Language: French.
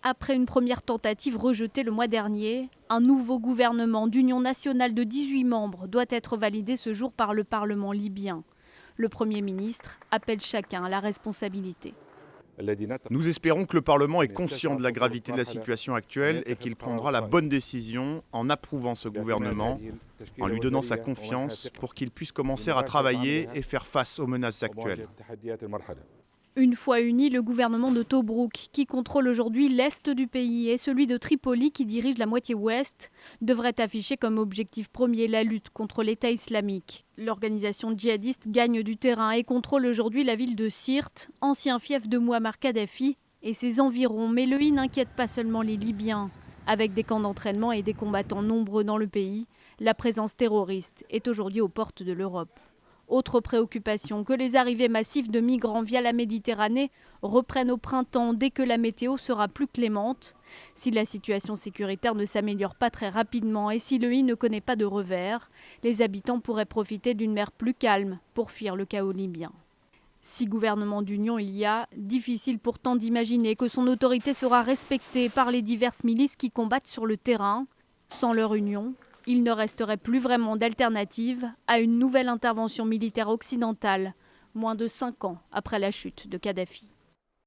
Après une première tentative rejetée le mois dernier, un nouveau gouvernement d'union nationale de 18 membres doit être validé ce jour par le Parlement libyen. Le Premier ministre appelle chacun à la responsabilité. Nous espérons que le Parlement est conscient de la gravité de la situation actuelle et qu'il prendra la bonne décision en approuvant ce gouvernement, en lui donnant sa confiance pour qu'il puisse commencer à travailler et faire face aux menaces actuelles. Une fois uni, le gouvernement de Tobrouk, qui contrôle aujourd'hui l'est du pays, et celui de Tripoli, qui dirige la moitié ouest, devrait afficher comme objectif premier la lutte contre l'État islamique. L'organisation djihadiste gagne du terrain et contrôle aujourd'hui la ville de Sirte, ancien fief de Mouammar Kadhafi, et ses environs. Mais le n'inquiète pas seulement les Libyens. Avec des camps d'entraînement et des combattants nombreux dans le pays, la présence terroriste est aujourd'hui aux portes de l'Europe. Autre préoccupation, que les arrivées massives de migrants via la Méditerranée reprennent au printemps dès que la météo sera plus clémente. Si la situation sécuritaire ne s'améliore pas très rapidement et si le ne connaît pas de revers, les habitants pourraient profiter d'une mer plus calme pour fuir le chaos libyen. Si gouvernement d'union il y a, difficile pourtant d'imaginer que son autorité sera respectée par les diverses milices qui combattent sur le terrain. Sans leur union, il ne resterait plus vraiment d'alternative à une nouvelle intervention militaire occidentale, moins de 5 ans après la chute de Kadhafi.